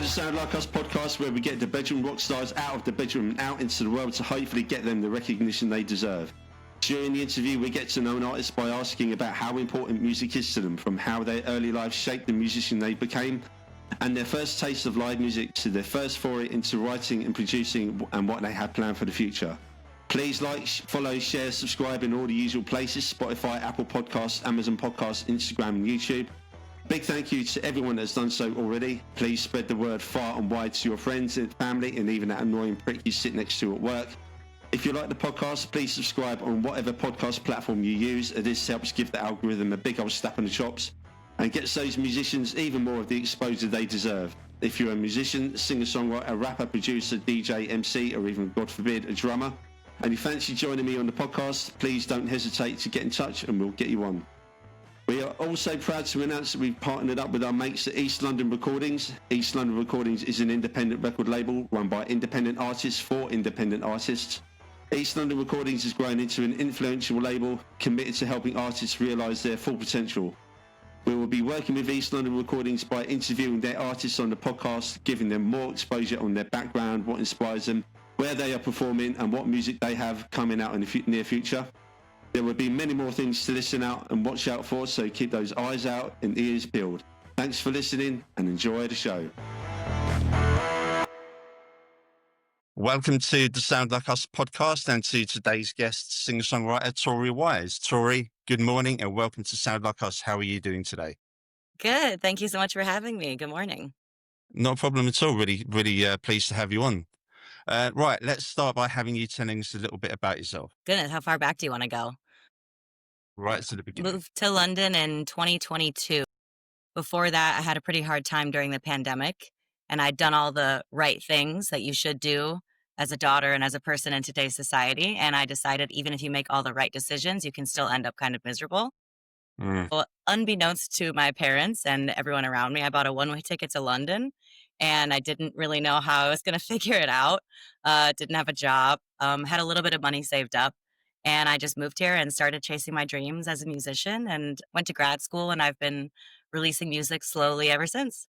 the Sound Like Us podcast, where we get the bedroom rock stars out of the bedroom and out into the world to hopefully get them the recognition they deserve. During the interview, we get to know an artist by asking about how important music is to them, from how their early lives shaped the musician they became, and their first taste of live music to their first foray into writing and producing and what they have planned for the future. Please like, follow, share, subscribe in all the usual places: Spotify, Apple Podcasts, Amazon Podcasts, Instagram and YouTube. Big thank you to everyone that's done so already. Please spread the word far and wide to your friends and family, and even that annoying prick you sit next to at work. If you like the podcast, please subscribe on whatever podcast platform you use. This helps give the algorithm a big old slap on the chops and gets those musicians even more of the exposure they deserve. If you're a musician, singer-songwriter, rapper, producer, DJ, MC, or even, God forbid, a drummer, and you fancy joining me on the podcast, please don't hesitate to get in touch and we'll get you on. We are also proud to announce that we've partnered up with our mates at East London Recordings. East London Recordings is an independent record label run by independent artists for independent artists. East London Recordings has grown into an influential label committed to helping artists realise their full potential. We will be working with East London Recordings by interviewing their artists on the podcast, giving them more exposure on their background, what inspires them, where they are performing, and what music they have coming out in the near future. There will be many more things to listen out and watch out for, so keep those eyes out and ears peeled. Thanks for listening and enjoy the show. Welcome to the Sound Like Us podcast and to today's guest, singer-songwriter Tory Wise. Tory, good morning and welcome to Sound Like Us. How are you doing today? Good. Thank you so much for having me. Good morning. No problem at all. Really pleased to have you on. Right, let's start by having you telling us a little bit about yourself. Goodness, how far back do you want to go? Right to the beginning. Moved to London in 2022. Before that, I had a pretty hard time during the pandemic, and I'd done all the right things that you should do as a daughter and as a person in today's society. And I decided even if you make all the right decisions, you can still end up kind of miserable. Well, unbeknownst to my parents and everyone around me, I bought a one-way ticket to London, and I didn't really know how I was going to figure it out. Didn't have a job, had a little bit of money saved up, and I just moved here and started chasing my dreams as a musician and went to grad school, and I've been releasing music slowly ever since.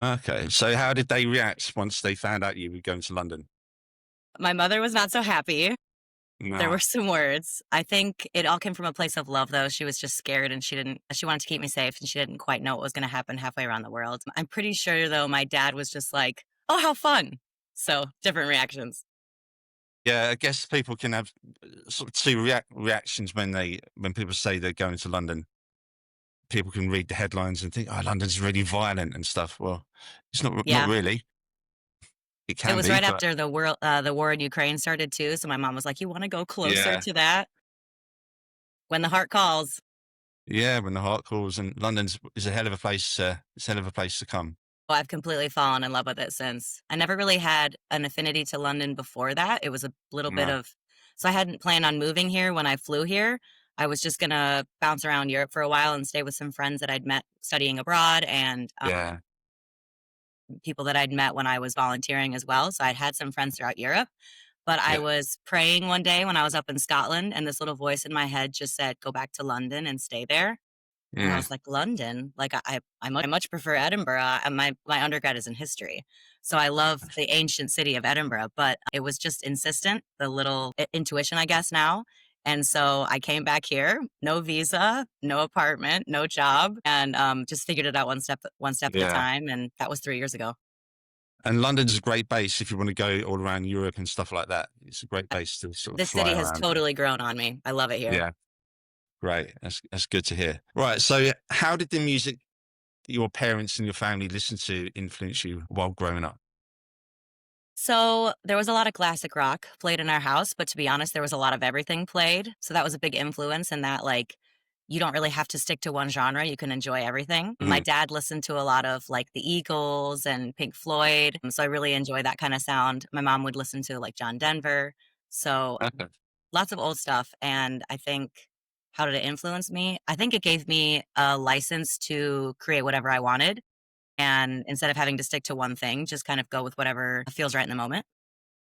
Okay, so how did they react once they found out you were going to London? My mother was not so happy. There No. were some words. I think it all came from a place of love, though. She was just scared and she wanted to keep me safe and she didn't quite know what was going to happen halfway around the world. I'm pretty sure, though, my dad was just like, oh, how fun. So different reactions. Yeah, I guess people can have sort of two reactions when people say they're going to London. People can read the headlines and think, "Oh, London's really violent and stuff." Well, it's not Yeah. really. It can It was be, right but after the war in Ukraine started, too. So my mom was like, you want to go closer yeah, to that? When the heart calls. yeah. When the heart calls, and London's is a hell of a place. It's a hell of a place to come. Well, I've completely fallen in love with it since. I never really had an affinity to London before that. It was a little bit No. of, so I hadn't planned on moving here when I flew here. I was just going to bounce around Europe for a while and stay with some friends that I'd met studying abroad and Yeah, people that I'd met when I was volunteering as well. So I'd had some friends throughout Europe. But I yeah, was praying one day when I was up in Scotland, and this little voice in my head just said, go back to London and stay there. And I yeah. was like, London? Like, I much prefer Edinburgh. My undergrad is in history. So I love the ancient city of Edinburgh, but it was just insistent, the little intuition, I guess, now. And so I came back here, no visa, no apartment, no job, and just figured it out one step at a Yeah. time. And that was 3 years ago. And London's a great base if you want to go all around Europe and stuff like that. It's a great base to sort of The fly city has around. totally grown on me. I love it here. Yeah, great. That's good to hear. Right. So, how did the music that your parents and your family listened to influence you while growing up? So there was a lot of classic rock played in our house, but to be honest, there was a lot of everything played. So that was a big influence in that, like, you don't really have to stick to one genre. You can enjoy everything. My Mhm. dad listened to a lot of like the Eagles and Pink Floyd. So I really enjoy that kind of sound. My mom would listen to like John Denver. So Okay. lots of old stuff. And I think, how did it influence me? I think it gave me a license to create whatever I wanted. And instead of having to stick to one thing, just kind of go with whatever feels right in the moment.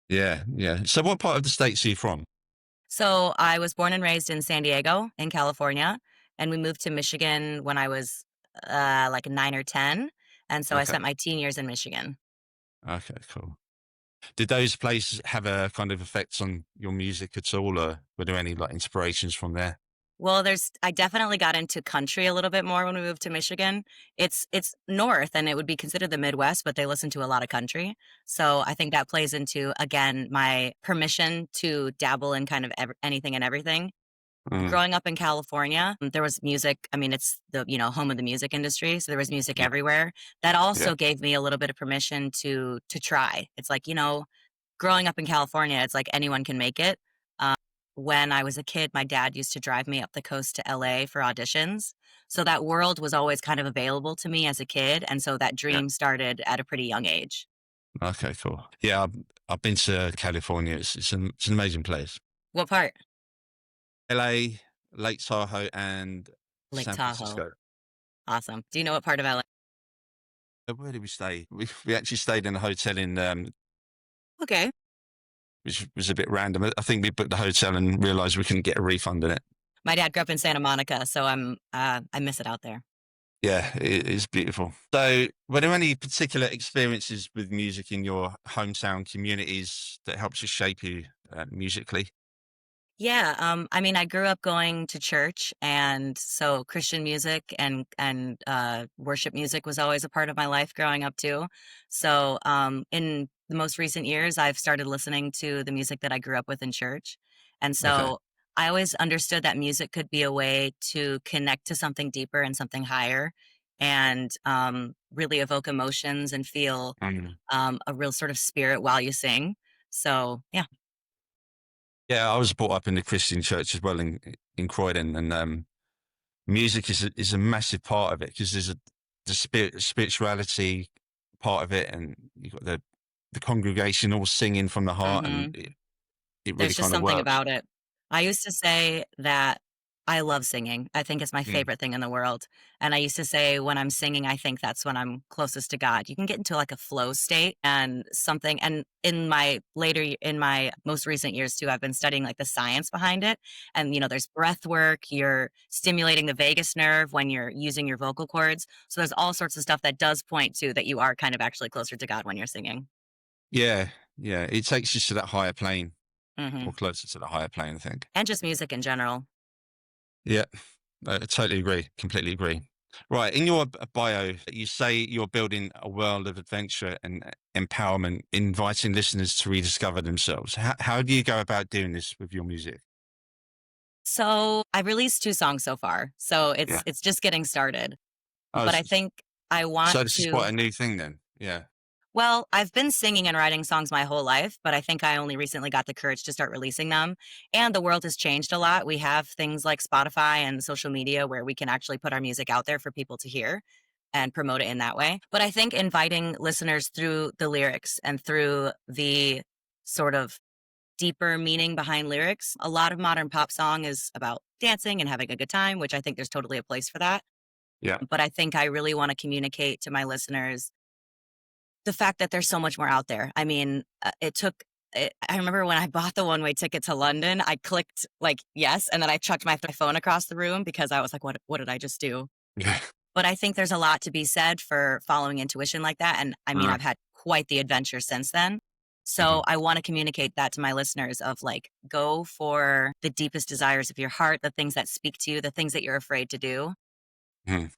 Yeah, yeah. So, what part of the States are you from? So I was born and raised in San Diego in California, and we moved to Michigan when I was like 9 or 10. And so I Okay. spent my teen years in Michigan. Okay, cool. Did those places have a kind of effects on your music at all, or were there any like inspirations from there? Well, I definitely got into country a little bit more when we moved to Michigan. It's north and it would be considered the Midwest, but they listen to a lot of country. So I think that plays into, again, my permission to dabble in kind of anything and everything. Mm, Growing up in California, there was music. I mean, it's the, home of the music industry, so there was music yeah, everywhere. That yeah, also gave me a little bit of permission to try. It's like, growing up in California, it's like anyone can make it. Um, when I was a kid, my dad used to drive me up the coast to LA for auditions. So that world was always kind of available to me as a kid. And so that yeah. dream started at a pretty young age. Okay, cool. Yeah, I've been to California. It's an amazing place. What part? LA, Lake Tahoe, and Lake San Tahoe. Francisco. Awesome. Do you know what part of LA? Where did we stay? We actually stayed in a hotel in Okay. which was a bit random. I think we booked the hotel and realised we couldn't get a refund in it. My dad grew up in Santa Monica, so I miss it out there. Yeah, it is beautiful. So, were there any particular experiences with music in your hometown communities that helped to shape you musically? Yeah, I mean, I grew up going to church, and so Christian music and worship music was always a part of my life growing up too. So, in the most recent years, I've started listening to the music that I grew up with in church, and Okay. so I always understood that music could be a way to connect to something deeper and something higher, and really evoke emotions and feel Mm. a real sort of spirit while you sing. So, yeah. Yeah, I was brought up in the Christian church as well in Croydon, and music is a massive part of it because there's the spirituality part of it, and you've got the congregation all singing from the heart, and Hmm. it really There's just kind of something works. about it. I used to say that I love singing. I think it's my Mm. favorite thing in the world. And I used to say when I'm singing, I think that's when I'm closest to God. You can get into like a flow state and something. And in my most recent years too, I've been studying like the science behind it. And, there's breath work. You're stimulating the vagus nerve when you're using your vocal cords. So there's all sorts of stuff that does point to that you are kind of actually closer to God when you're singing. Yeah, yeah, it takes you to that higher plane or Hmm. closer to the higher plane, I think. And just music in general. Yeah, I totally agree. Completely agree. Right. In your bio, you say you're building a world of adventure and empowerment, inviting listeners to rediscover themselves. How do you go about doing this with your music? So I've released 2 songs so far, so Yeah. it's just getting started. Oh, But I think I want so this is to quite a new thing then. Yeah. well, I've been singing and writing songs my whole life, but I think I only recently got the courage to start releasing them. And the world has changed a lot. We have things like Spotify and social media where we can actually put our music out there for people to hear and promote it in that way. But I think inviting listeners through the lyrics and through the sort of deeper meaning behind lyrics. A lot of modern pop song is about dancing and having a good time, which I think there's totally a place for that. Yeah. But I think I really want to communicate to my listeners the fact that there's so much more out there. I mean, I remember when I bought the one-way ticket to London, I clicked like yes, and then I chucked my phone across the room because I was like, what did I just do? Yeah. But I think there's a lot to be said for following intuition like that. And I mean, Uh, I've had quite the adventure since then. So mhm, I want to communicate that to my listeners of like, go for the deepest desires of your heart, the things that speak to you, the things that you're afraid to do. mhm.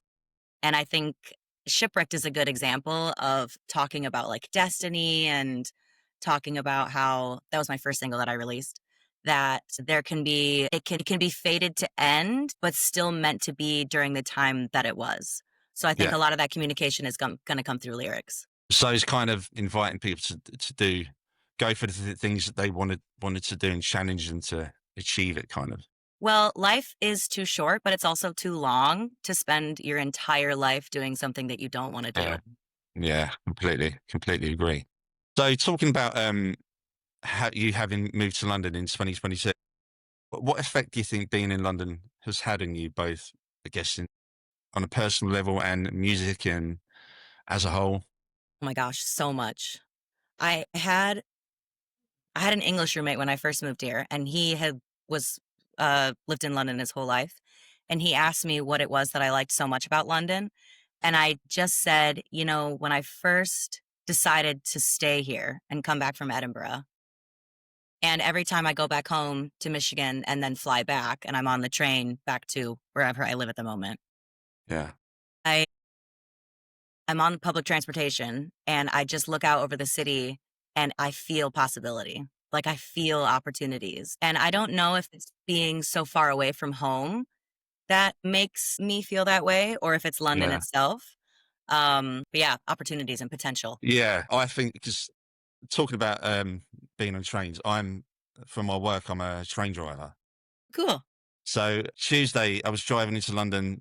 And I think Shipwrecked is a good example of talking about like destiny and talking about how that was my first single that I released. That it can be fated to end, but still meant to be during the time that it was. So I think Yeah. a lot of that communication is going to come through lyrics. So it's kind of inviting people to go for the things that they wanted to do and challenge them to achieve it kind of. Well, life is too short, but it's also too long to spend your entire life doing something that you don't want to Yeah. do. Yeah, completely agree. So talking about how you having moved to London in 2026, what effect do you think being in London has had on you both, I guess, on a personal level and music and as a whole? Oh my gosh, so much. I had I had an English roommate when I first moved here, and he had was lived in London his whole life, and he asked me what it was that I liked so much about London, and I just said, when I first decided to stay here and come back from Edinburgh. And every time I go back home to Michigan and then fly back, and I'm on the train back to wherever I live at the moment, Yeah. I I'm on public transportation and I just look out over the city and I feel possibility. Like I feel opportunities. And I don't know if it's being so far away from home that makes me feel that way or if it's London Yeah. itself. But yeah, opportunities and potential. Yeah. I think because talking about being on trains, from my work, I'm a train driver. Cool. So Tuesday, I was driving into London,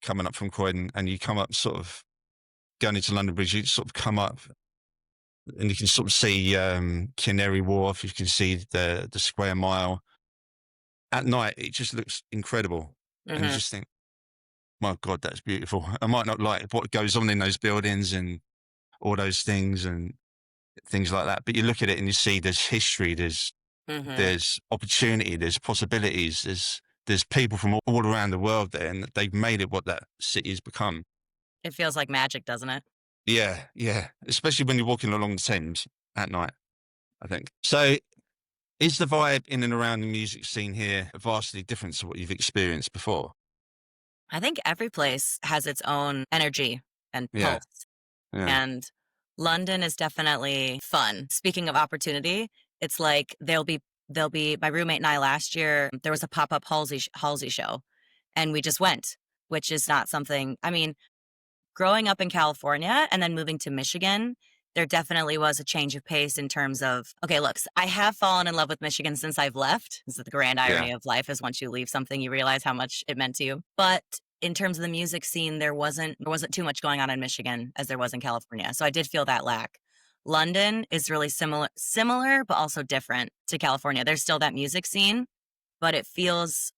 coming up from Croydon, and you come up sort of going into London Bridge, you sort of come up and you can sort of see Canary Wharf, you can see the Square Mile. At night, it just looks incredible. And you Hmm. just think, my God, that's beautiful. I might not like what goes on in those buildings and all those things and things like that, but you look at it and you see there's history, Hmm. there's opportunity, there's possibilities, there's people from all around the world there, and they've made it what that city has become. It feels like magic, doesn't it? Yeah, yeah. Especially when you're walking along the Thames at night, I think. So is the vibe in and around the music scene here vastly different to what you've experienced before? I think every place has its own energy and Yeah, pulse. yeah, And London is definitely fun. Speaking of opportunity, it's like there'll be my roommate and I last year, there was a pop-up Halsey show and we just went, which is not something, I mean, growing up in California and then moving to Michigan, there definitely was a change of pace in terms of, okay, look, I have fallen in love with Michigan since I've left. This is the grand yeah, irony of life is once you leave something, you realize how much it meant to you. But in terms of the music scene, there wasn't too much going on in Michigan as there was in California. So I did feel that lack. London is really similar, but also different to California. There's still that music scene, but it feels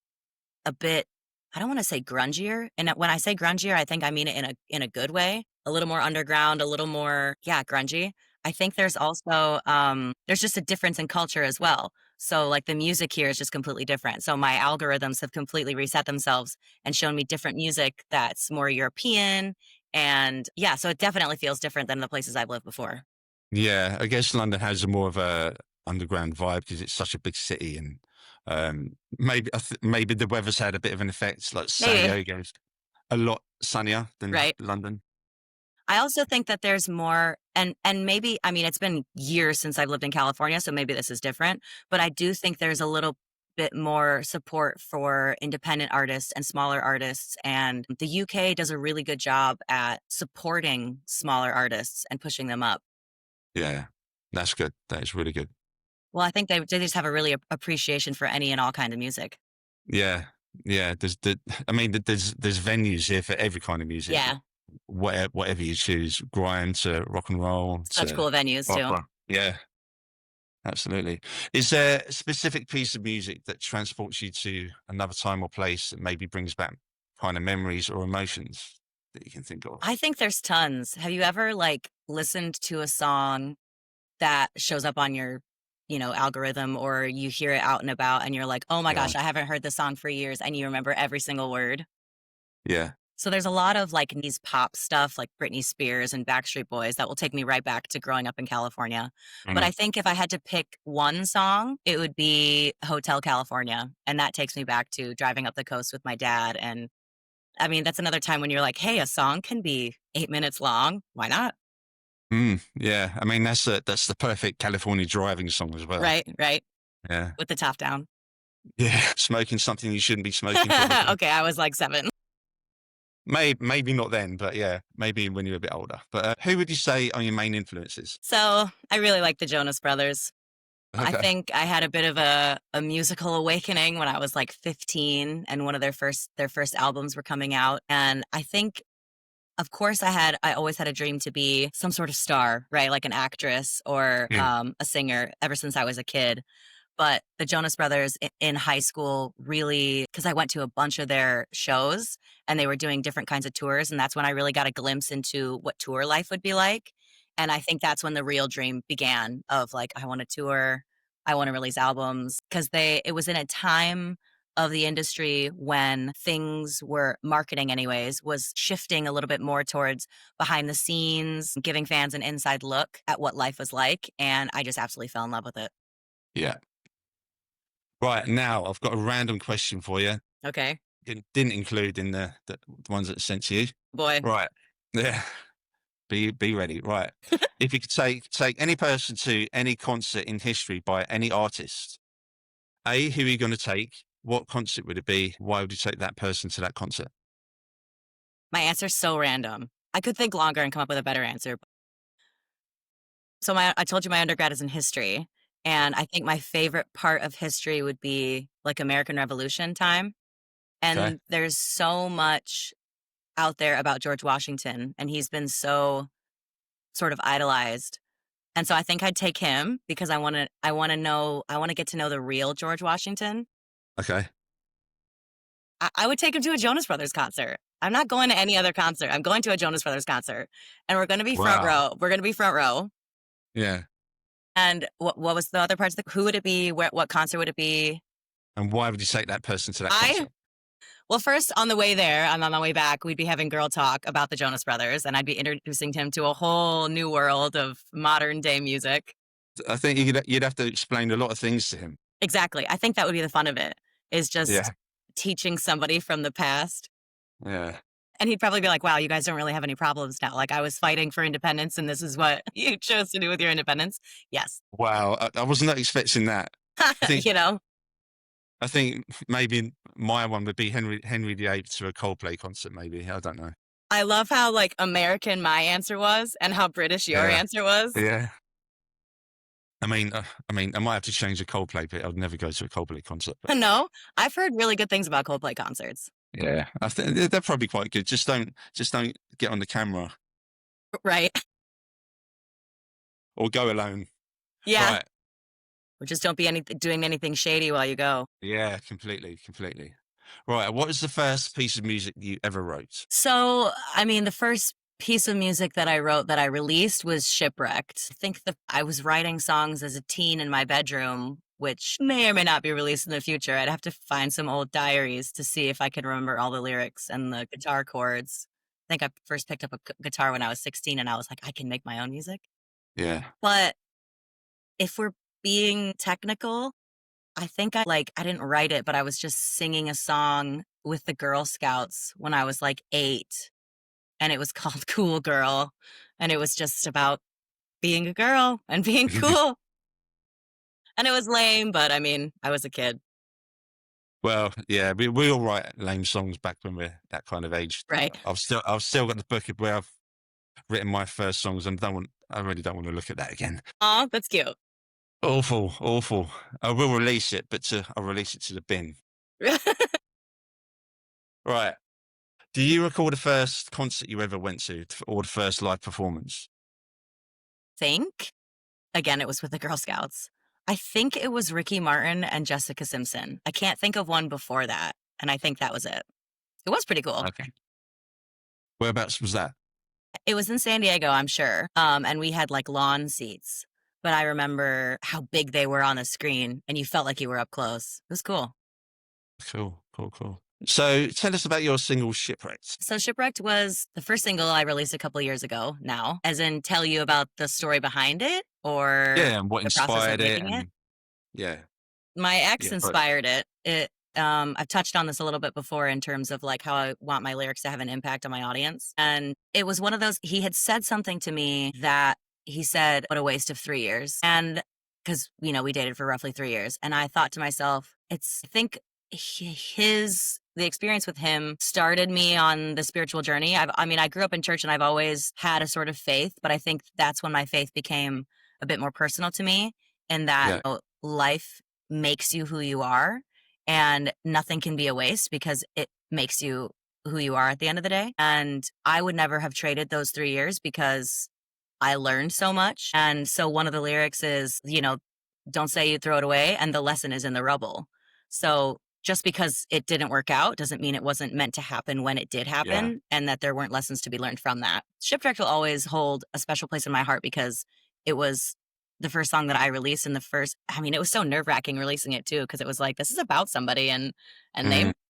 a bit, I don't want to say grungier. And when I say grungier, I think I mean it in a good way. A little more underground, a little more, yeah, grungy. I think there's also there's just a difference in culture as well. So like the music here is just completely different. So my algorithms have completely reset themselves and shown me different music that's more European. And yeah, so it definitely feels different than the places I've lived before. yeah. I guess London has a more of a underground vibe because it's such a big city, and maybe the weather's had a bit of an effect. Like San Maybe, Diego's a lot sunnier than right? London. I also think that there's more and maybe I mean it's been years since I've lived in California, so maybe this is different, but I do think there's a little bit more support for independent artists and smaller artists and the UK does a really good job at supporting smaller artists and pushing them up. Yeah, that's good. That is really good. Well, I think they just have a really appreciation for any and all kind of music. Yeah, yeah. I mean, there's venues here for every kind of music, Yeah, whatever you choose, grime to rock and roll such to cool venues too. opera. Yeah, absolutely. Is there a specific piece of music that transports you to another time or place that maybe brings back kind of memories or emotions that you can think of? I think there's tons. Have you ever like listened to a song that shows up on your, algorithm or you hear it out and about and you're like, "Oh my Yeah, gosh, I haven't heard this song for years," and you remember every single word. yeah, So there's a lot of like these pop stuff like Britney Spears and Backstreet Boys that will take me right back to growing up in California. But mm, I think if I had to pick one song, it would be Hotel California, and that takes me back to driving up the coast with my dad and I mean, that's another time when you're like, "Hey, a song can be 8 minutes long. Why not?" yeah. I mean, that's the perfect California driving song as well. Right, right. Yeah, With the top down. yeah. Smoking something you shouldn't be smoking, probably. Okay, I was like 7. Maybe not then, but yeah, maybe when you're a bit older. But who would you say are your main influences? So, I really like the Jonas Brothers. I Okay. think I had a bit of a musical awakening when I was, like, 15 and one of their first albums were coming out, and I think, of course, I always had a dream to be some sort of star, right? Like an actress or, Mm. a singer ever since I was a kid. But the Jonas Brothers in high school really, because I went to a bunch of their shows and they were doing different kinds of tours. And that's when I really got a glimpse into what tour life would be like. And I think that's when the real dream began of like, I want to tour, I want to release albums. Because it was in a time of the industry when things were marketing anyways was shifting a little bit more towards behind the scenes, giving fans an inside look at what life was like. And I just absolutely fell in love with it. Yeah. Right, now I've got a random question for you. Okay. It didn't include in the ones that sent to you. Boy. Right. Yeah. Be ready. Right. If you could take any person to any concert in history by any artist, A, who are you going to take? What concert would it be? Why would you take that person to that concert? My answer's so random. I could think longer and come up with a better answer. So I told you my undergrad is in history, and I think my favorite part of history would be like American Revolution time. Okay. And there's so much out there about George Washington, and he's been so sort of idolized. And so I think I'd take him because I want to get to know the real George Washington. Okay. I would take him to a Jonas Brothers concert. I'm not going to any other concert. I'm going to a Jonas Brothers concert, and we're going to be front Wow. row. We're going to be front row. Yeah. And what was the other parts? Who would it be? What concert would it be? And why would you take that person to that concert? Well, first on the way there and on the way back, we'd be having girl talk about the Jonas Brothers, and I'd be introducing him to a whole new world of modern day music. I think you'd have to explain a lot of things to him. Exactly. I think that would be the fun of it, is just Yeah. teaching somebody from the past. Yeah. And he'd probably be like, wow, you guys don't really have any problems now. Like, I was fighting for independence, and this is what you chose to do with your independence. Yes. Wow. I was not expecting that. think- You know? I think maybe my one would be Henry VIII to a Coldplay concert. Maybe, I don't know. I love how like American my answer was and how British your Yeah. answer was. Yeah. I mean, I might have to change the Coldplay, but I'd never go to a Coldplay concert. But No, I've heard really good things about Coldplay concerts. yeah, I think they're probably quite good. Just don't get on the camera Right. or go alone. Yeah. Right. Or just don't be doing anything shady while you go. Yeah, completely. Right. What was the first piece of music you ever wrote? So, I mean, the first piece of music that I wrote that I released was Shipwrecked. I think I was writing songs as a teen in my bedroom, which may or may not be released in the future. I'd have to find some old diaries to see if I could remember all the lyrics and the guitar chords. I think I first picked up a guitar when I was 16, and I was like, I can make my own music. Yeah. But if we're being technical, I think I didn't write it, but I was just singing a song with the Girl Scouts when I was like 8. And it was called Cool Girl. And it was just about being a girl and being cool. And it was lame, but I mean, I was a kid. Well, yeah, we all write lame songs back when we're that kind of age. Right. I've still got the book of where I've written my first songs, and I really don't want to look at that again. Oh, that's cute. Awful. I will release it, but I'll release it to the bin. Right. Do you recall the first concert you ever went to, or the first live performance? Think. Again, it was with the Girl Scouts. I think it was Ricky Martin and Jessica Simpson. I can't think of one before that. And I think that was it. It was pretty cool. Okay. Whereabouts was that? It was in San Diego, I'm sure. And we had like lawn seats. But I remember how big they were on the screen, and you felt like you were up close. It was cool. Cool. So tell us about your single Shipwrecked. So Shipwrecked was the first single I released a couple years ago now, as in tell you about the story behind it, or Yeah, and what the process of inspired it, making and yeah. My ex Yeah, inspired it. I've touched on this a little bit before in terms of like how I want my lyrics to have an impact on my audience. And it was one of those, he had said something to me that he said, what a waste of 3 years. And because, we dated for roughly 3 years. And I thought to myself, I think the experience with him started me on the spiritual journey. I grew up in church and I've always had a sort of faith, but I think that's when my faith became a bit more personal to me, in that life makes you who you are, and nothing can be a waste because it makes you who you are at the end of the day. And I would never have traded those 3 years because I learned so much. And so one of the lyrics is, don't say you throw it away, and the lesson is in the rubble. So just because it didn't work out doesn't mean it wasn't meant to happen when it did happen, and that there weren't lessons to be learned from that. Shipwrecked will always hold a special place in my heart because it was the first song that I released, and I mean, it was so nerve-wracking releasing it too, because it was like, this is about somebody, and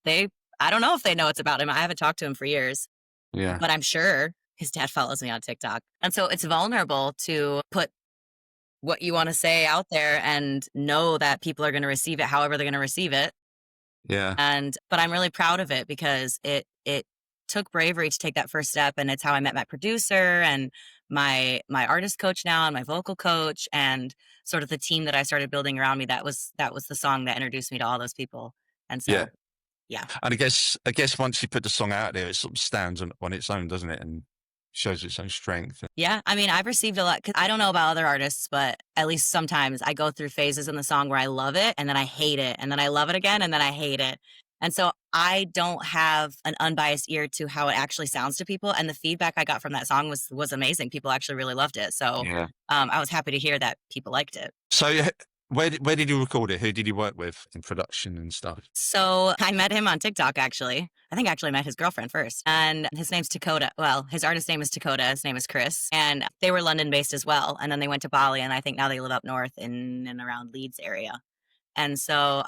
they I don't know if they know it's about him. I haven't talked to him for years, Yeah. but I'm sure his dad follows me on TikTok. And so it's vulnerable to put what you want to say out there and know that people are going to receive it however they're going to receive it. Yeah. But I'm really proud of it because it took bravery to take that first step, and it's how I met my producer and my artist coach now, and my vocal coach, and sort of the team that I started building around me. That was the song that introduced me to all those people. And so yeah. And I guess once you put the song out there, it sort of stands on its own, doesn't it? And shows its own strength. Yeah, I mean, I've received a lot, 'cause I don't know about other artists, but at least sometimes I go through phases in the song where I love it and then I hate it, and then I love it again and then I hate it. And so I don't have an unbiased ear to how it actually sounds to people, and the feedback I got from that song was amazing. People actually really loved it. So Yeah. I was happy to hear that people liked it. So where did you record it? Who did you work with in production and stuff? So I met him on TikTok, actually. I think I actually met his girlfriend first. And his name's Dakota. Well, his artist name is Dakota. His name is Chris. And they were London based as well. And then they went to Bali, and I think now they live up north in and around Leeds area. And so,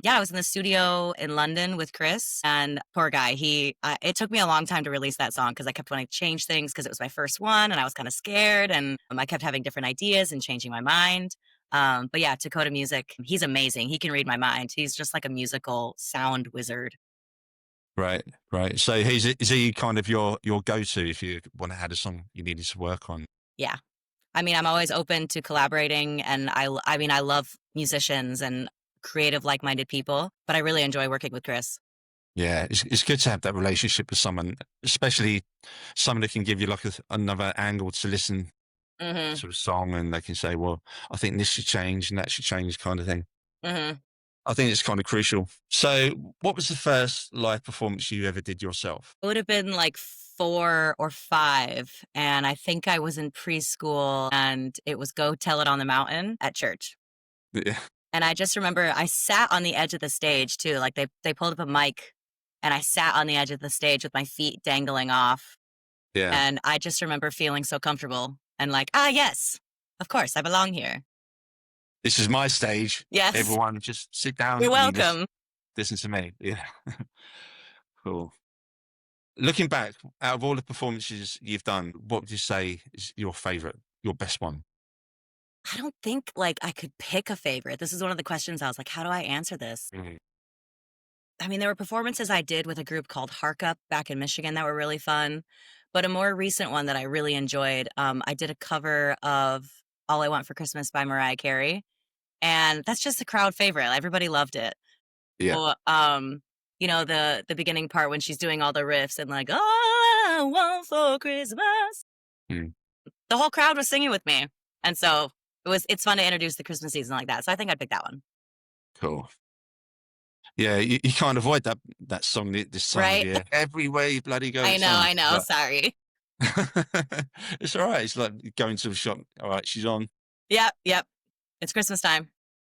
yeah, I was in the studio in London with Chris, and poor guy, it took me a long time to release that song because I kept wanting to change things because it was my first one and I was kind of scared, and I kept having different ideas and changing my mind. But yeah, Dakota Music, he's amazing. He can read my mind. He's just like a musical sound wizard. Right. So is he kind of your go-to if you want to have a song you needed to work on? Yeah. I mean, I'm always open to collaborating, and I mean, I love musicians and creative, like-minded people, but I really enjoy working with Chris. Yeah, it's good to have that relationship with someone, especially someone that can give you like another angle to listen Mm-hmm. to a song, and they can say, well, I think this should change and that should change, kind of thing. Mm-hmm. I think it's kind of crucial. So what was the first live performance you ever did yourself? It would have been like 4 or 5, and I think I was in preschool, and it was Go Tell It on the Mountain at church. Yeah. And I just remember I sat on the edge of the stage too. Like they pulled up a mic, and I sat on the edge of the stage with my feet dangling off. Yeah. And I just remember feeling so comfortable and like, yes, of course, I belong here. This is my stage. Yes. Everyone just sit down. You're welcome. Listen to me. Yeah. Cool. Looking back, out of all the performances you've done, what would you say is your favorite, your best one? I don't think like I could pick a favorite. This is one of the questions I was like, how do I answer this? Mm. I mean, there were performances I did with a group called Hark Up back in Michigan that were really fun. But a more recent one that I really enjoyed, I did a cover of All I Want for Christmas by Mariah Carey. And that's just a crowd favorite. Everybody loved it. Yeah. So, you know, the beginning part when she's doing all the riffs and like, all I want for Christmas. Mm. The whole crowd was singing with me. And so it's fun to introduce the Christmas season like that. So I think I'd pick that one. Cool. Yeah, you can't avoid that song this time right? of year. Everywhere you bloody go. I know. But... Sorry. It's all right. It's like going to a shop. All right, she's on. Yep. It's Christmas time.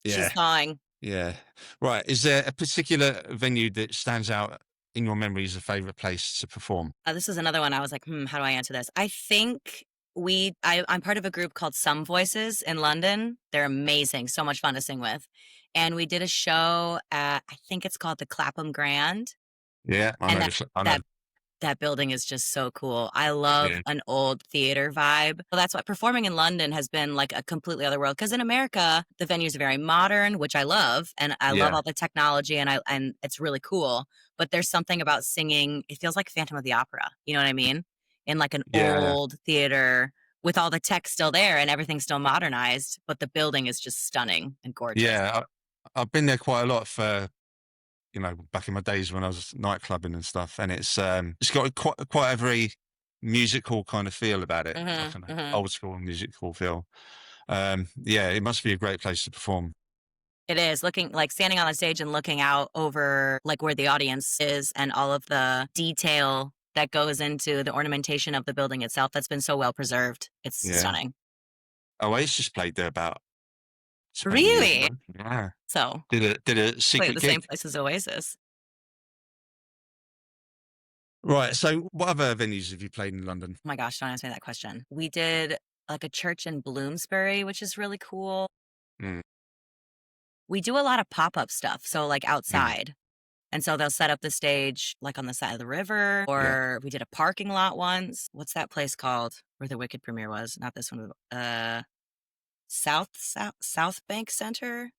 Yeah. She's thawing. Yeah. Right. Is there a particular venue that stands out in your memory as a favorite place to perform? This is another one. I was like, how do I answer this? I think I'm part of a group called Some Voices in London. They're amazing. So much fun to sing with. And we did a show at, I think it's called the Clapham Grand. Yeah. I know. That building is just so cool. I love an old theater vibe. Well, that's what performing in London has been like a completely other world. Because in America, the venues are very modern, which I love. And I love all the technology, and it's really cool. But there's something about singing. It feels like Phantom of the Opera. You know what I mean? In like an old theater with all the tech still there and everything still modernized. But the building is just stunning and gorgeous. Yeah. I've been there quite a lot for... back in my days when I was nightclubbing and stuff, and it's got quite a very musical kind of feel about it, like an old school musical feel. It must be a great place to perform. It is, standing on the stage and looking out over like where the audience is and all of the detail that goes into the ornamentation of the building itself. That's been so well preserved. It's stunning. Oasis just played there about. Really? Yeah. So did a secret the gig. same place as Oasis. Right. So what other venues have you played in London? Oh my gosh, don't ask me that question. We did like a church in Bloomsbury, which is really cool. Mm, We do a lot of pop-up stuff, so, like, mm, outside. And so they'll set up the stage, like, on the side of the river, yeah. or we did a parking lot once. What's that place called where the Wicked premiere was? Not this one, South Bank Center?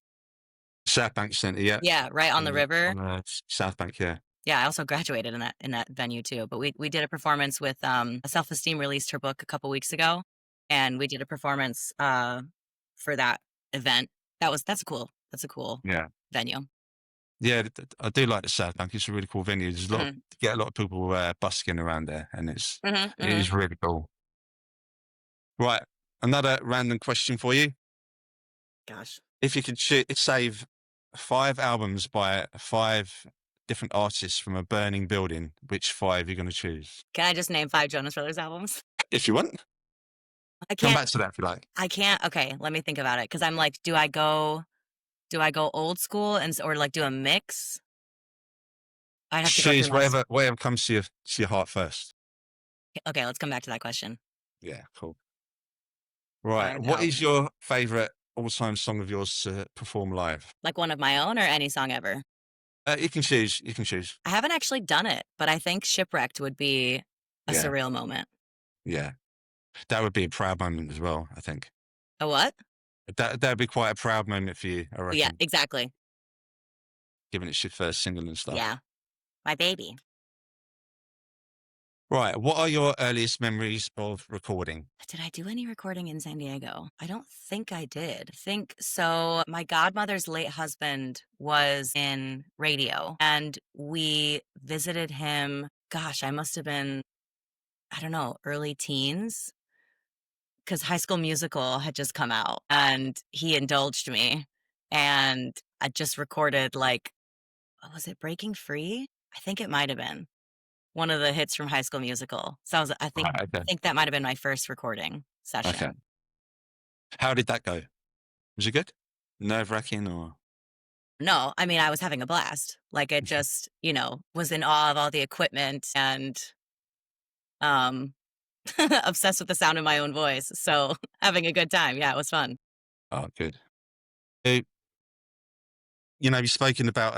South Bank Centre, yeah. Yeah, right on the river. On South Bank, yeah. Yeah, I also graduated in that venue too, but we did a performance with, Self Esteem released her book a couple weeks ago, and we did a performance, for that event. That's a cool Yeah. venue. Yeah, I do like the South Bank. It's a really cool venue. There's Mhm. you get a lot of people busking around there, and Mhm, it mhm. is really cool. Right, another random question for you. Gosh. If you could save 5 albums by 5 different artists from a burning building, which 5 you're going to choose? Can I just name 5 Jonas Brothers albums? If you want, I come can't back to that if you like. I can't okay, let me think about it, because 'cause I'm like, do I go old school or, like, do a mix? I'd have to go through Choose my s whatever comes to your heart first. Okay, let's come back to that question. Yeah, cool. Right, 5 what is albums. your favorite all-time song of yours to perform live? Like one of my own or any song ever? You can choose. You can choose. I haven't actually done it, but I think Shipwrecked would be a Yeah, surreal moment. yeah. That would be a proud moment as well, I think. A what? That'd be quite a proud moment for you, I Yeah, reckon, exactly. given it's your first single and stuff. Yeah, my baby. Right, what are your earliest memories of recording? Did I do any recording in San Diego? I don't think I did. I think so. My godmother's late husband was in radio and we visited him. Gosh, I must have been, I don't know, early teens because High School Musical had just come out and he indulged me. And I just recorded, like, what was it, Breaking Free? I think it might have been one of the hits from High School Musical. So Right, I okay, think that might have been my first recording okay. session. How did that go? Was it good? Nerve-wracking or? No, I mean, I was having a blast. Like, it just, was in awe of all the equipment and, um, obsessed with the sound of my own voice. So, having a good time. Yeah, it was fun. Oh, good. Uh, you've spoken about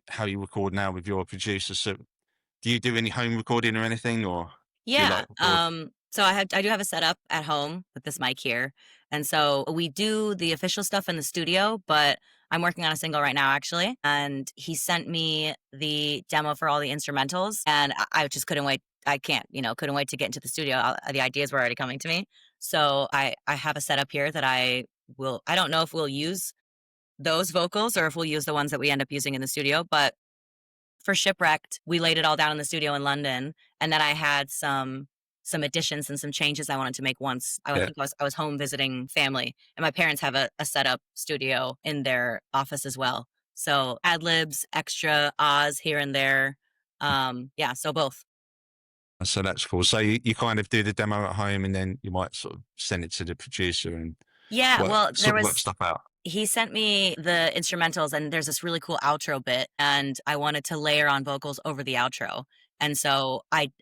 how you record now with your producer. So, do you do any home recording or anything, or do you Yeah, like record? so I do have a setup at home with this mic here, and so we do the official stuff in the studio, but I'm working on a single right now, actually, and he sent me the demo for all the instrumentals, and I just couldn't wait. I can't, couldn't wait to get into the studio. The ideas were already coming to me, so I have a setup here that I don't know if we'll use those vocals or if we'll use the ones that we end up using in the studio, but for Shipwrecked, we laid it all down in the studio in London, and then I had some additions and some changes I wanted to make once I Yeah, think I was home visiting family, and my parents have a set up studio in their office as well. So ad libs, extra ahs here and there. Yeah, so both. so that's cool. So you kind of do the demo at home, and then you might sort of send it to the producer and Yeah, well, work stuff out. he sent me the instrumentals and there's this really cool outro bit and I wanted to layer on vocals over the outro. And so I'm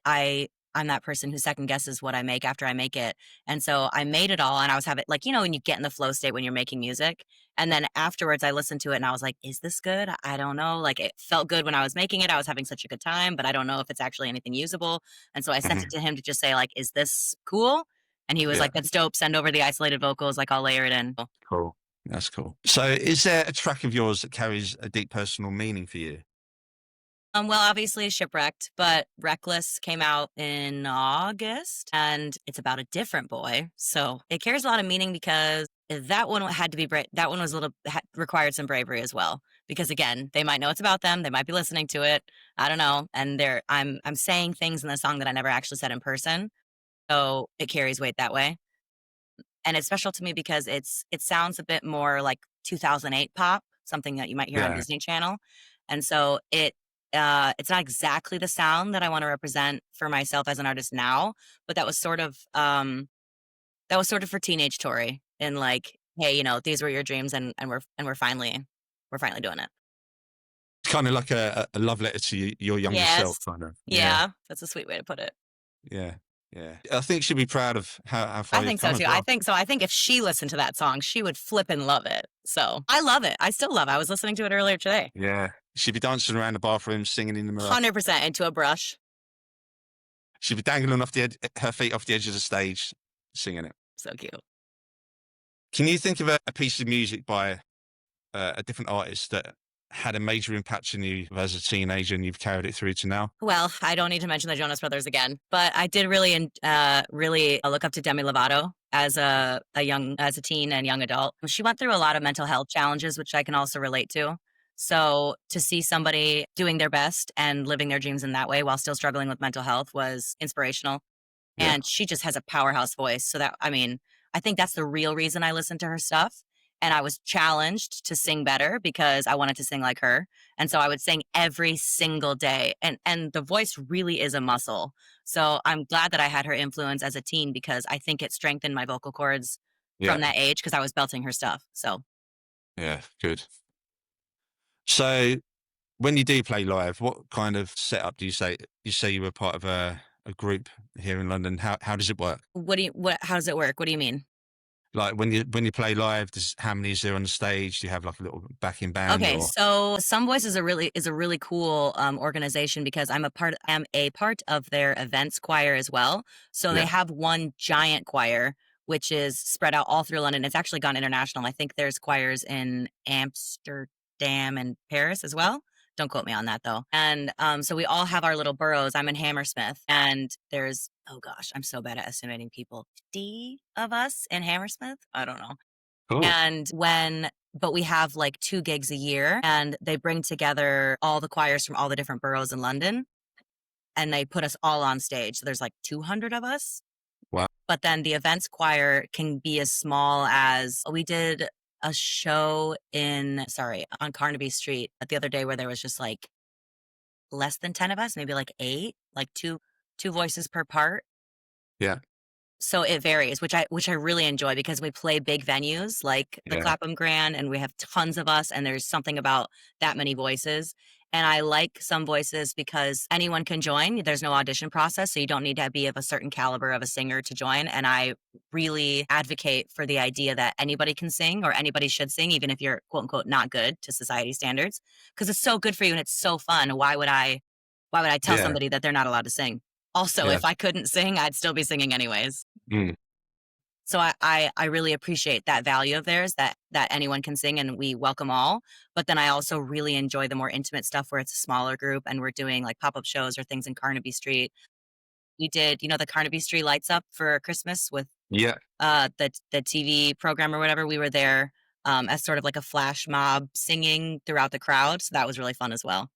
that person who second guesses what I make after I make it. And so I made it all and I was having like, when you get in the flow state when you're making music. And then afterwards I listened to it and I was like, is this good? I don't know. Like it felt good when I was making it. I was having such a good time, but I don't know if it's actually anything usable. And so I sent it Mhm. to him to just say like, is this cool? And he was Yeah, like, that's dope. Send over the isolated vocals. Like I'll layer it in. cool. That's cool. So, is there a track of yours that carries a deep personal meaning for you? Well, obviously Shipwrecked, but Reckless came out in August and it's about a different boy. So it carries a lot of meaning because that one had to be that one was required some bravery as well. Because again, they might know it's about them, they might be listening to it. I don't know. And I'm saying things in the song that I never actually said in person. So it carries weight that way. And it's special to me because it sounds a bit more like 2008 pop, something that you might hear on Yeah. Disney Channel. And so it's not exactly the sound that I want to represent for myself as an artist now, but that was sort of for teenage Tory and like, hey, these were your dreams and we're finally doing it. It's kind of like a love letter to your younger self, Yes. kind of. Yeah, Yeah, that's a sweet way to put it. yeah. Yeah. I think she'd be proud of how far I you've think so come as too. well. I think so. I think if she listened to that song, she would flip and love it. So I love it. I still love it. I was listening to it earlier today. Yeah. She'd be dancing around the bathroom, singing in the mirror. 100% into a brush. She'd be dangling off her feet off the edge of the stage, singing it. So cute. Can you think of a piece of music by a different artist that had a major impact on you as a teenager and you've carried it through to now? Well, I don't need to mention the Jonas Brothers again, but I did really, really look up to Demi Lovato as a teen and young adult. She went through a lot of mental health challenges, which I can also relate to. So to see somebody doing their best and living their dreams in that way while still struggling with mental health was inspirational. Yeah. And she just has a powerhouse voice. So that, I mean, I think that's the real reason I listen to her stuff. And I was challenged to sing better because I wanted to sing like her. And so I would sing every single day. And the voice really is a muscle. So I'm glad that I had her influence as a teen because I think it strengthened my vocal cords Yeah. from that age because I was belting her stuff. So Yeah. Good. So when you do play live, what kind of setup do you say? You say you were part of a group here in London. How does it work? how does it work? What do you mean? Like when you play live, how many is there on the stage? Do you have like a little backing band? Okay, Or so Some Voice is a really cool organization because I'm a part of their events choir as well. So they yeah, have one giant choir which is spread out all through London. It's actually gone international. I think there's choirs in Amsterdam and Paris as well. Don't quote me on that though. And so we all have our little boroughs. I'm in Hammersmith, and there's oh gosh, I'm so bad at estimating people. 50 of us in Hammersmith. I don't know. cool. And but we have like 2 gigs a year, and they bring together all the choirs from all the different boroughs in London, and they put us all on stage. So there's like 200 of us. Wow. But then the events choir can be as small as we did a show on Carnaby Street the other day where there was just like less than 10 of us, maybe like 8, like two voices per part. Yeah, So it varies, which I really enjoy because we play big venues like the yeah, Clapham Grand, and we have tons of us, and there's something about that many voices. And I like Some Voices because anyone can join. There's no audition process, so you don't need to be of a certain caliber of a singer to join. And I really advocate for the idea that anybody can sing, or anybody should sing, even if you're quote unquote not good to society standards, because it's so good for you and it's so fun. Why would I tell yeah, somebody that they're not allowed to sing? Also, yeah. if I couldn't sing, I'd still be singing anyways. Mm, So I really appreciate that value of theirs, that anyone can sing and we welcome all. But then I also really enjoy the more intimate stuff where it's a smaller group and we're doing like pop-up shows or things in Carnaby Street. We did, the Carnaby Street Lights Up for Christmas with yeah, the TV program or whatever. We were there as sort of like a flash mob singing throughout the crowd. So that was really fun as well.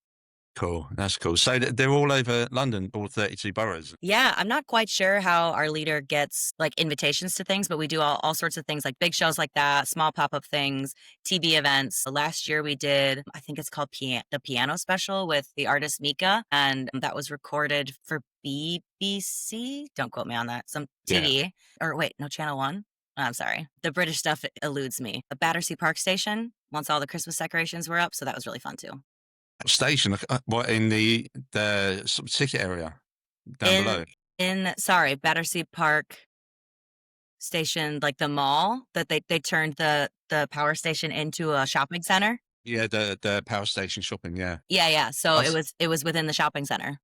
cool. That's cool. So they're all over London, all 32 boroughs. Yeah, I'm not quite sure how our leader gets like invitations to things, but we do all sorts of things like big shows like that, small pop-up things, TV events. Last year we did, I think it's called the Piano Special with the artist Mika, and that was recorded for BBC. Don't quote me on that. Some Yeah. TV, or wait, no, Channel 1. Oh, I'm sorry. The British stuff eludes me. The Battersea Park Station, once all the Christmas decorations were up, so that was really fun too. Station, what in the sort of ticket area down below? Battersea Park Station, like the mall that they turned the power station into a shopping center. Yeah, the power station shopping. Yeah, Yeah. So I it was, was within the shopping center.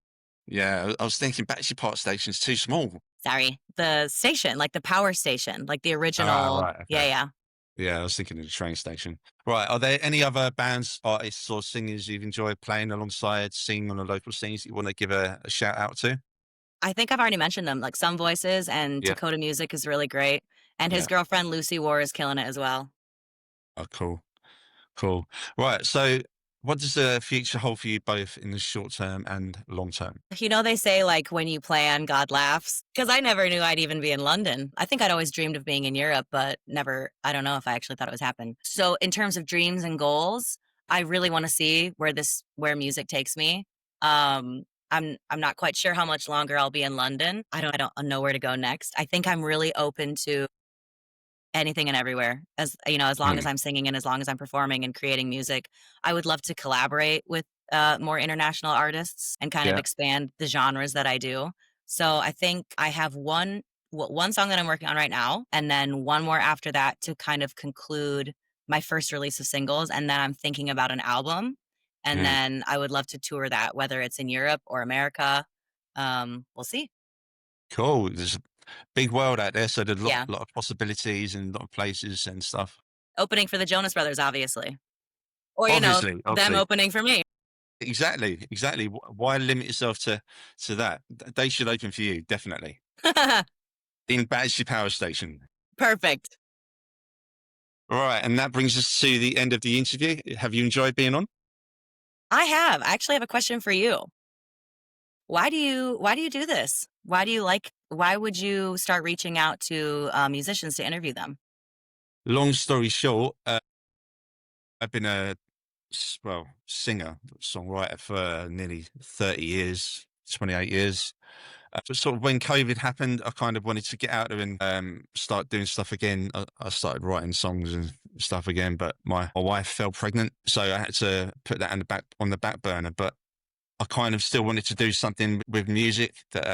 yeah. I was thinking Battersea Park Station's too small. Sorry, the station, like the power station, like the Ah, original. right. Okay. Yeah. Yeah, I was thinking of the train station. Right. Are there any other bands, artists, or singers you've enjoyed playing alongside, singing on the local scenes that you want to give a shout out to? I think I've already mentioned them, like Some Voices and Yeah. Dakota Music is really great, and his Yeah. girlfriend Lucy War is killing it as well. Oh, cool. Cool. Right. So, what does the future hold for you both in the short term and long term? They say like when you plan, God laughs. Because I never knew I'd even be in London. I think I'd always dreamed of being in Europe, but never, I don't know if I actually thought it was happen. So in terms of dreams and goals, I really want to see where music takes me. I'm not quite sure how much longer I'll be in London. I don't know where to go next. I think I'm really open to anything and everywhere. As long as I'm singing and as long as I'm performing and creating music, I would love to collaborate with more international artists and kind of Yeah. expand the genres that I do. So I think I have one song that I'm working on right now, and then one more after that to kind of conclude my first release of singles. And then I'm thinking about an album, and Mm. then I would love to tour that, whether it's in Europe or America. We'll see. Cool. There's a big world out there, so there's a Yeah, lot of possibilities and a lot of places and stuff. opening for the Jonas Brothers, obviously, or Obviously, them obviously. opening for me. Exactly, exactly. Why limit yourself to that? They should open for you, definitely. In Battersea Power Station. Perfect. All right, and that brings us to the end of the interview. Have you enjoyed being on? I actually have a question for you. Why do you do this? Why would you start reaching out to musicians to interview them? Long story short, I've been a singer, songwriter for nearly 30 years, 28 years. But sort of when COVID happened, I kind of wanted to get out there and start doing stuff again. I started writing songs and stuff again, but my wife fell pregnant, so I had to put that on the back burner. But I kind of still wanted to do something with music that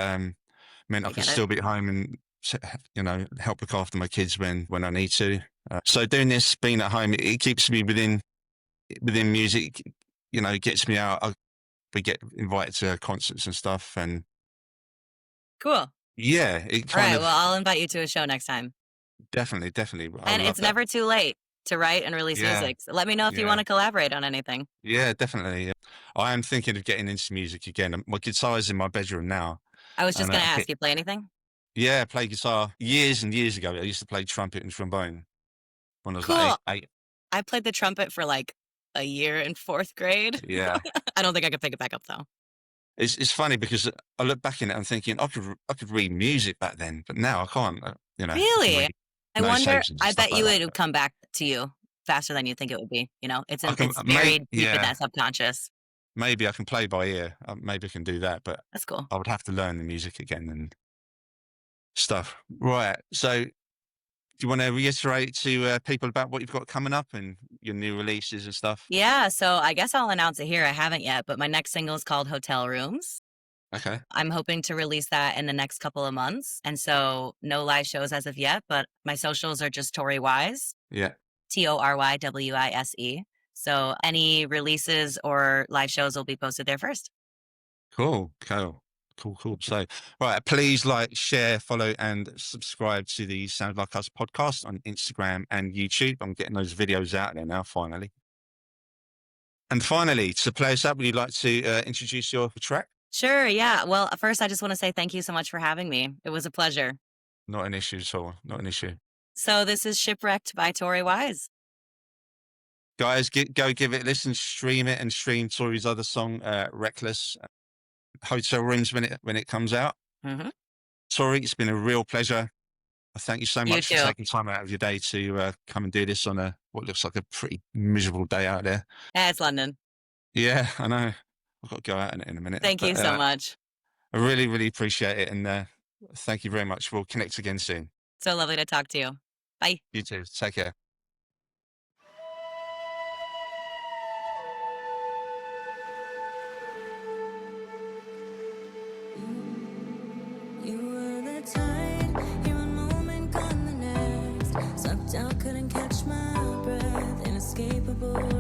meant I I could get it. still be at home and help look after my kids when I need to. So doing this, being at home, it keeps me within music. It gets me out. We get invited to concerts and stuff, and Cool. yeah, it All kind right. of Well, I'll invite you to a show next time. definitely. I And would love it's that. never too late to write and release Yeah, music. So let me know if you yeah, want to collaborate on anything. yeah, definitely. Yeah. I am thinking of getting into music again. My guitar's in my bedroom now, I was just and going to ask, you play anything? I play guitar years and years ago. I used to play trumpet and trombone when I was like Cool. eight. I played the trumpet for like a year in fourth grade. Yeah, I don't think I could pick it back up though. it's funny because I look back in it and thinking I could read music back then, but now I can't. I can Really? read I wonder, notations and I stuff bet like you that. it would But come back to you faster than you think it would be. I can It's buried deep in yeah, that subconscious. maybe I can play by ear. Maybe I can do that, but That's cool. I would have to learn the music again and stuff. Right. So, do you want to reiterate to people about what you've got coming up and your new releases and stuff? Yeah, so I guess I'll announce it here. I haven't yet, but my next single is called Hotel Rooms. Okay. I'm hoping to release that in the next couple of months. And so no live shows as of yet, but my socials are just Tory Wise, Yeah. TORYWISE. So any releases or live shows will be posted there first. Cool. Cool. So, right. Please like, share, follow, and subscribe to the Sound Like Us podcast on Instagram and YouTube. I'm getting those videos out there now, finally. And finally, to play us up, would you like to introduce your track? Sure, yeah. Well, first, I just want to say thank you so much for having me. It was a pleasure. Not an issue at all. Not an issue. So this is Shipwrecked by Tory Wise. Guys, go give it a listen, stream it, and stream Tory's other song, Reckless, Hotel Rooms when it comes out. Mm-hmm. Tory, it's been a real pleasure. I thank you so You much for too. taking time out of your day to come and do this on what looks like a pretty miserable day out there. Yeah, it's London. Yeah, I know. I've got to go out in a minute. Thank you so much. I really, really appreciate it. And thank you very much. We'll connect again soon. So lovely to talk to you. Bye. You too. Take care. You were the tide, here one moment, gone the next. Swept out, couldn't catch my breath. Inescapable.